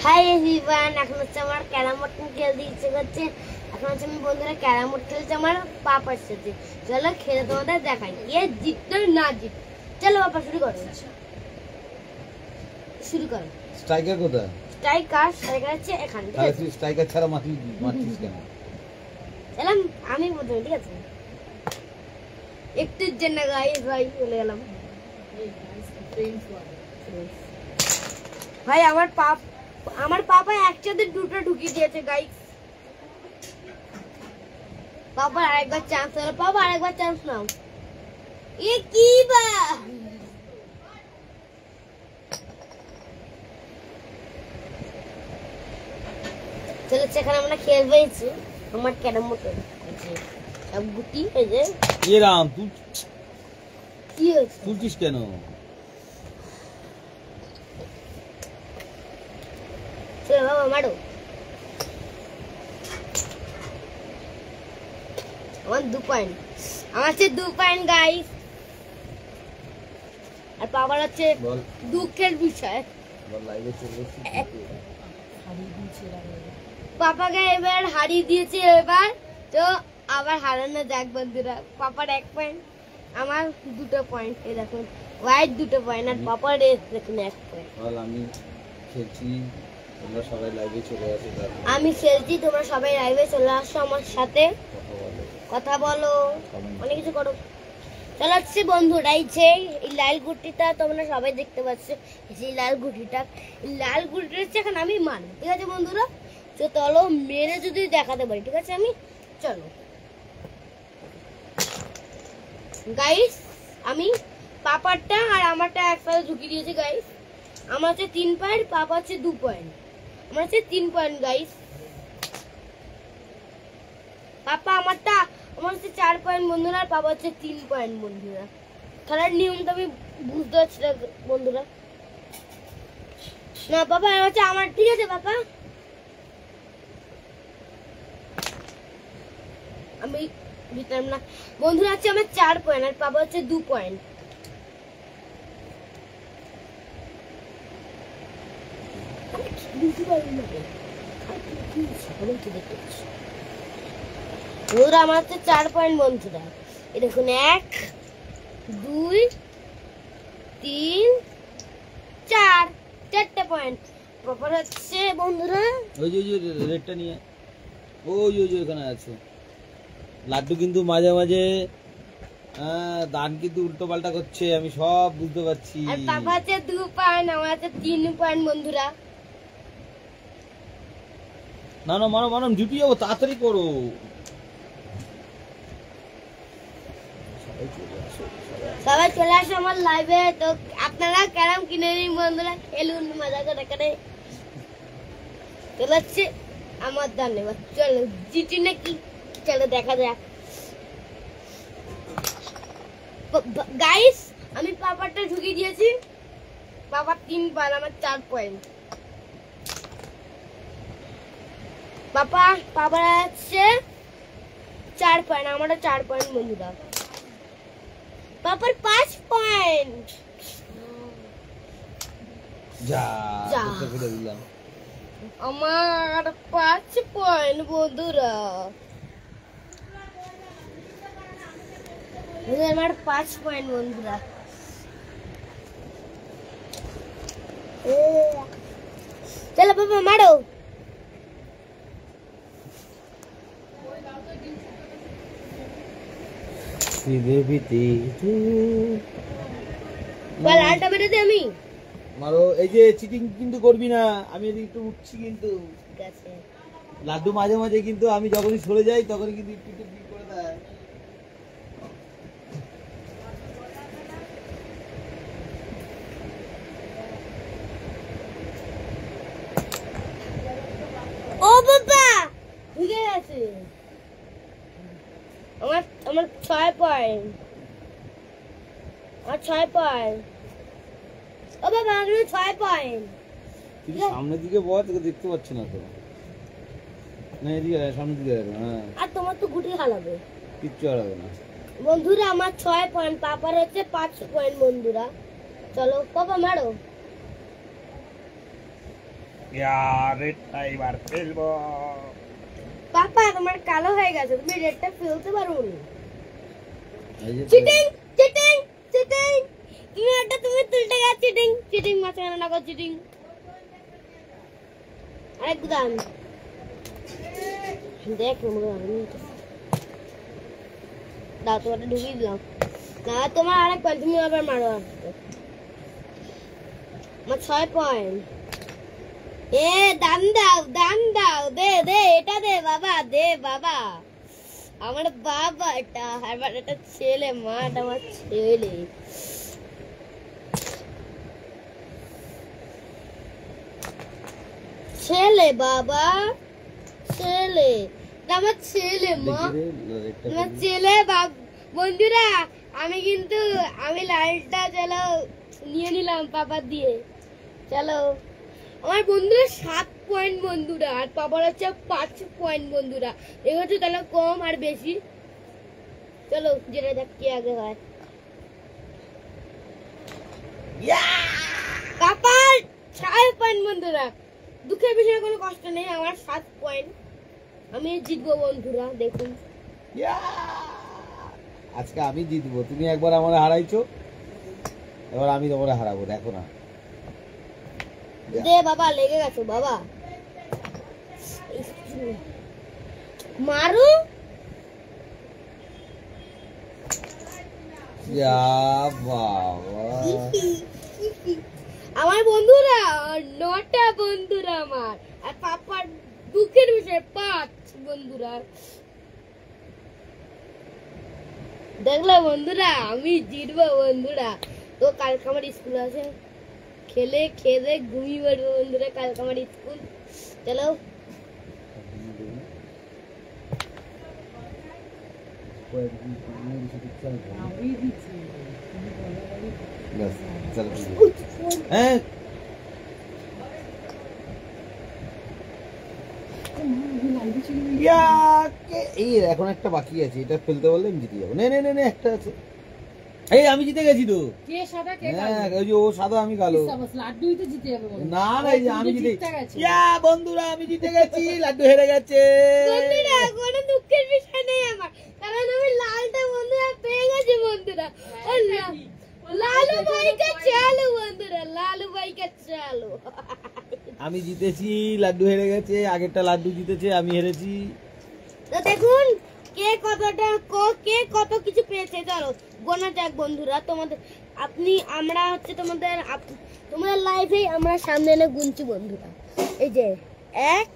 Hi everyone, এখন হচ্ছে আমার ক্যারাম বোর্ড খেলতে ইচ্ছে করছে। এখন হচ্ছে আমি বন্ধুরা ক্যারাম বোর্ড খেলছে আমার পাপার সাথে। চলো খেলে তোমাদের দেখাই কে জিততো না জিত। চলো পাপা শুরু করো। স্ট্রাইকার কোথায়? স্ট্রাইকার হচ্ছে এখানে। ঠিক আছে, তুই স্ট্রাইকার ছাড়া মারছিস কেন? চলো আমি প্রথমে। ঠিক আছে, একটুর জন্য গাইস ভাই চলে গেলাম। ভাই আমার পাপা একসাথে দুটো ঢুকিয়ে দিয়েছে গাইস। পাপা আরেকবার চান্স হলো। পাপা আরেকবার চান্স নাও। এ কি বা চলো সেখানে আমরা খেলবো। আমার ক্যারাম বোর্ড সব গুটি এই যে এ রাম তুই কি হয়েছে তুলছিস কেন? চলো বাবা মারো। আমার 2 পয়েন্ট। আমার হচ্ছে 2 পয়েন্ট গাইস। আর পাপার হচ্ছে দুঃখের বিষয়। পাপাকে এবার হারিয়ে দিয়েছে। এবার তো আবার হারানো যাক বন্ধুরা। পাপার 1 পয়েন্ট, আমার 2 পয়েন্ট। এই দেখুন হোয়াইট 2 পয়েন্ট আর পাপার দেখুন 1 পয়েন্ট। আমি খেলছি, তোমরা সবাই লাইভে চলে আসো। আমি খেলছি, তোমরা সবাই লাইভে চলে আসো আমার সাথে কথা বলো, অনেক কিছু করো। চলো হচ্ছে বন্ধুরা, এই লাল গুটিটা তোমরা সবাই দেখতে পাচ্ছ। এই লাল গুটিটা হচ্ছে এখন আমি মারবো। ঠিক আছে বন্ধুরা, তো চলো মেরে যদি দেখাতে পারি। ঠিক আছে, আমি চলো গাইস, আমি পাপারটা আর আমারটা একসাথে ঢুকিয়ে দিয়েছি গাইস। আমার হচ্ছে 3 পয়েন্ট, পাপা হচ্ছে 2 পয়েন্ট। আমার হচ্ছে 3 পয়েন্ট গাইস। পাপা আমার হচ্ছে 4 পয়েন্ট বন্ধুরা, আর পাপা হচ্ছে 3 পয়েন্ট বন্ধুরা। খেলার নিয়মটা আমি বুঝতে পারছি না বন্ধুরা। না পাপা হচ্ছে আমার। ঠিক আছে পাপা, আমি জিতলাম না বন্ধুরা। হচ্ছে আমার 4 পয়েন্ট আর পাপা হচ্ছে 2 পয়েন্ট। বন্ধুরা আমার হচ্ছে 4 পয়েন্ট বন্ধুরা। এই দেখুন 1 2 3 4 4টে পয়েন্ট। প্রপার হচ্ছে বন্ধুরা ওই যে রেডটা নিয়ে ওই ওখানে আছে। লাড্ডু কিন্তু মাঝে মাঝে দান কিন্তু উল্টো পাল্টা করছে, আমি সব বুঝতে পারছি। আর পাপা হচ্ছে 2 পয়েন্ট, আমার হচ্ছে 3 পয়েন্ট বন্ধুরা। না না মানো ডিউটি যাবো, তাড়াতাড়ি করো। সবাই চলে আসো আমার লাইভে। তো আপনারা ক্যারাম কিনে নিন বন্ধুরা, খেলুন মজা করে করে। চলে যাচ্ছে আমার ধন্যবাদ। চলো জিতি নাকি, চলো দেখা যাক গাইস। আমি পাপারটা ঢুকিয়ে দিয়েছি। পাপার 3 পয়েন্ট, আমার 4 পয়েন্ট। পাপার আছে 4 পয়েন্ট, আমারও 4 পয়েন্ট বন্ধুরা। পাপার 5 পয়েন্ট। আমার 5 পয়েন্ট বন্ধুরা। আমার 5 পয়েন্ট বন্ধুরা। চলো বাবা মারো। লালটা মেরে দে আমি মারো। এই যে চিটিং কিন্তু করবি না, আমি একটু উঠছি কিন্তু। ঠিক আছে, লাড্ডু মাঝে মাঝে কিন্তু আমি যখনই সরে যাই তখনই কিন্তু একটু করে দেয়। ও বাবা ঢুকে গেছে। আমার 6 পয়েন্ট, আমার 6 পয়েন্ট। ও বাবা আমার 6 পয়েন্ট। তুই সামনের দিকে বল, তোকে দেখতে পাচ্ছি না তো। না এদিকে সামনের দিকে দেখো। হ্যাঁ, আর তোমার তো গুটি হারাবে। কিচ্ছু হারাবে না বন্ধুরা। আমার 6 পয়েন্ট, পাপার হচ্ছে 5 পয়েন্ট বন্ধুরা। চলো পাপা মারো। রেডটা এবার ফেলবো। পাপা তোমার কালো হয়ে গেছে, তুমি রেডটা ফেলতে পারো না। এই যে চিটিং চিটিং চিটিং, তুমি এটা তুমি তুলতে গেছ, চিটিং চিটিং, মাঝখানে না কর চিটিং। আরেক দান দেখ দাও, তোমার ঢুকিয়ে দিলাম না, তোমার আরেক পয়েন্ট, তুমি আবার মারো। আমার 6 পয়েন্ট। এ দান দাও, দে দে, এটা দে বাবা, দে বাবা, আমার বাবা, এটা আমার এটা ছেলে, মা এটা আমার ছেলে। ছেলে বাবা, ছেলে, এটা আমার ছেলে, মা আমার ছেলে। বন্ধুরা আমি লাইটটা চলো নিয়ে নিলাম পাপার দিয়ে। চলো আমার বন্ধুরা 7 পয়েন্ট বন্ধুরা, আর পাপার হচ্ছে 5 পয়েন্ট বন্ধুরা। এই হচ্ছে তাহলে কম আর বেশি। চলো যেটা দেখ কি আগে হয়। পাপার 6 পয়েন্ট বন্ধুরা, দুঃখের বিষয়ে কোনো কষ্ট নেই, আমার 7 পয়েন্ট, আমি জিতবো বন্ধুরা। দেখুন আজকে আমি জিতবো, তুমি একবার আমার হারাইছো, এবার আমি তোমার হারাবো, দেখো না। দে বাবা, লেগে গেছে বাবা, মারু। বাবা আমার বন্ধুরা 9টা বন্ধুরা আমার, আর পাপার দুঃখের বিষয়ে 5 বন্ধুরা। দেখলে বন্ধুরা আমি জিতবো বন্ধুরা। তো কালকে আমার স্কুল আছে, খেলে খেলে ঘুমিয়ে পড়বো বন্ধুরা, কালকে আমার স্কুল। চলো হ্যাঁ এই এখন একটা বাকি আছে, এটা ফেলতে পারলে আমি জিতে যাবো। নে নে নে নে, একটা আছে। এই আমি জিতে গেছি তো। কে সাদা কে হ্যাঁ, কালো? ওই যে ও সাদা আমি কালো। সাবাস, লাড্ডুই তো জিতে যাবে বলো। না না, এই যে আমি জিতে জিতে গেছে। বন্ধুরা আমি জিতে গেছি, লাড্ডু হেরে গেছে। বন্ধুরা কোনো দুঃখের বিষয় নেই আমার, কারণ আমি লালটা বন্ধুরা পেয়ে গেছি বন্ধুরা। ও লালু ভাইকে চালু বন্ধুরা, লালু ভাইকে চালু। আমি জিতেছি, লাড্ডু হেরে গেছে। আগেরটা লাড্ডু জিতেছে, আমি হেরেছি। তো দেখুন কে কত কিছু পেয়েছে, চলো গোনা যাক বন্ধুরা। আমরা হচ্ছে তোমাদের লাইফে আমরা সামনে এনে গুনছি বন্ধুরা। এই যে 1,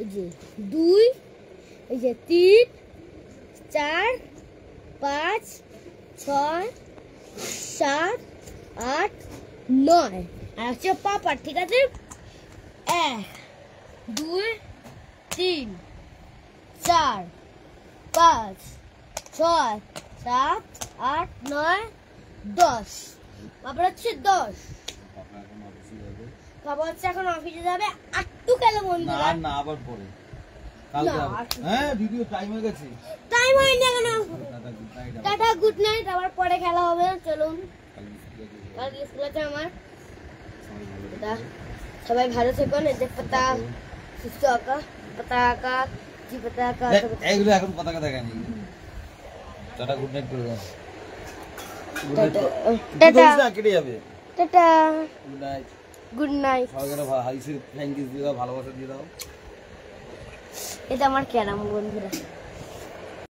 এই যে 2, এই যে 3, 4, 5, 6, 7, 8, 9, আর হচ্ছে পাপার, ঠিক আছে। 1, 2, 3, 4, 5, 6, 7, 8, 9, 10। বাবা হচ্ছে 10। বাবা হচ্ছে এখন অফিসে যাবে, একটু খেলে বন্ধুরা। না আবার পরে কালকে না, আবার। হ্যাঁ ভিডিও টাইম হয়ে গেছে। টাইম হয়নি এখনো। Tata, good night. Tata, good night, আবার পরে খেলা হবে। চলুন, কালকে স্কুল আছে আমার। সবাই ভালো থেকুন। এই যে পাতা সুস্থ আঁকা, পাতা আঁকা, জি পাতা আঁকা। এইগুলো এখন পতাকা দেখায়নি। টাটা, গুড নাইট করে দাও। টাটা কেটে যাবে। Tata, good night. Good night. সবাইকে হাইসে থ্যাংক ইউ দিয়ে দাও, ভালোবাসা দিয়ে দাও। এটা আমার ক্যারাম বন্ধুরা।